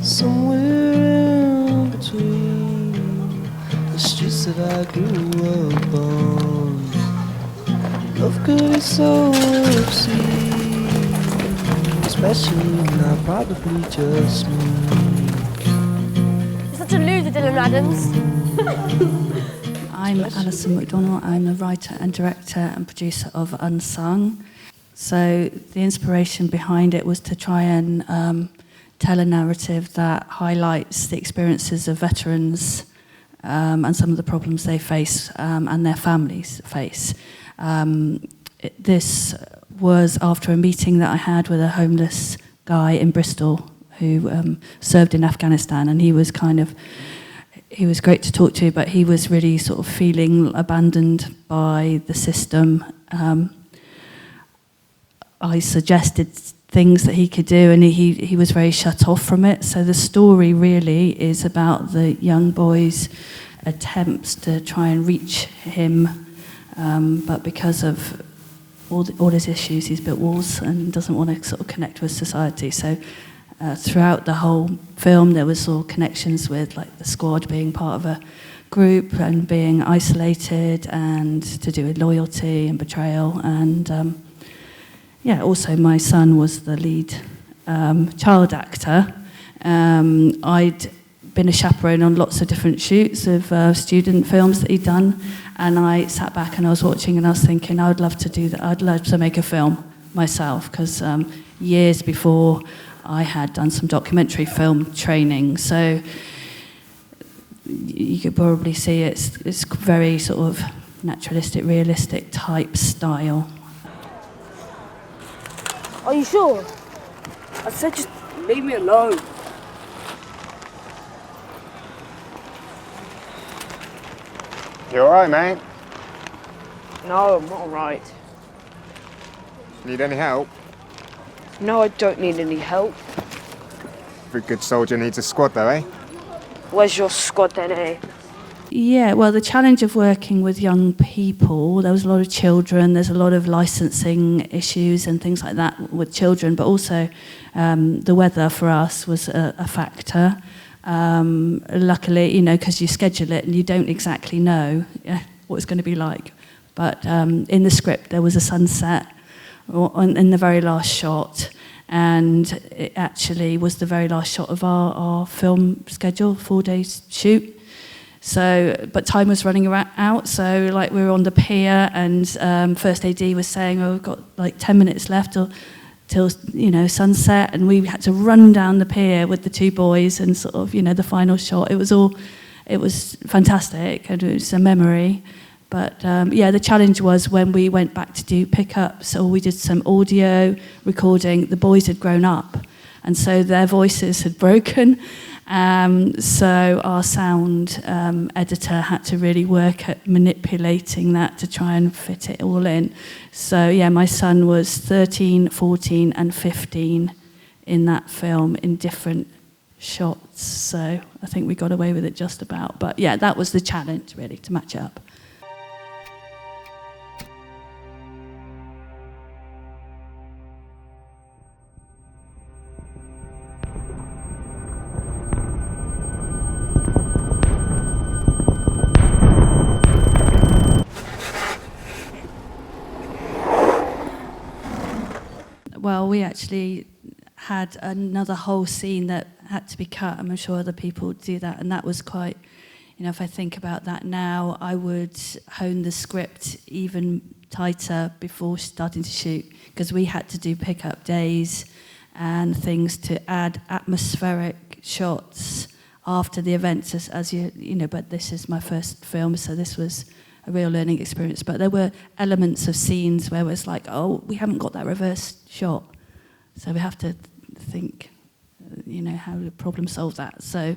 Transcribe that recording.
somewhere in between the streets that I grew up on. Love could be so obscene, especially not probably just me. You're such a loser, Dylan Adams. I'm Alison McDonnell. I'm the writer and director and producer of Unsung. So the inspiration behind it was to try and tell a narrative that highlights the experiences of veterans and some of the problems they face and their families face. This was after a meeting that I had with a homeless guy in Bristol who served in Afghanistan, and he was great to talk to, but he was really sort of feeling abandoned by the system. I suggested things that he could do, and he was very shut off from it. So the story really is about the young boy's attempts to try and reach him, but because of all his issues, he's built walls and doesn't want to sort of connect with society. So throughout the whole film, there was all connections with like the squad being part of a group and being isolated, and to do with loyalty and betrayal. And also my son was the lead child actor. I'd been a chaperone on lots of different shoots of student films that he'd done, and I sat back and I was watching and I was thinking, I would love to do that. I'd love to make a film myself, because years before I had done some documentary film training. So you could probably see it's very sort of naturalistic, realistic type style. Are you sure? I said just leave me alone. You alright, mate? No, I'm not alright. Need any help? No, I don't need any help. Every good soldier needs a squad though, eh? Where's your squad then, eh? Yeah, well, the challenge of working with young people, there was a lot of children, there's a lot of licensing issues and things like that with children, but also the weather for us was a factor. Luckily, because you schedule it and you don't exactly know what it's going to be like. But in the script, there was a sunset in the very last shot, and it actually was the very last shot of our film schedule, 4 days shoot. So, but time was running out, so like we were on the pier, and first AD was saying, we've got like 10 minutes left till sunset, and we had to run down the pier with the two boys and sort of, the final shot. It was fantastic, and it was a memory. But the challenge was when we went back to do pickup, so we did some audio recording. The boys had grown up, and so their voices had broken. So our sound editor had to really work at manipulating that to try and fit it all in. So my son was 13, 14 and 15 in that film in different shots. So I think we got away with it just about. But that was the challenge really, to match it up. Well, we actually had another whole scene that had to be cut. I'm sure other people do that, and that was quite, if I think about that now, I would hone the script even tighter before starting to shoot, because we had to do pickup days and things to add atmospheric shots after the events, as but this is my first film, so this was a real learning experience. But there were elements of scenes where it was like, oh, we haven't got that reverse shot, so we have to think, how to problem solve that. So,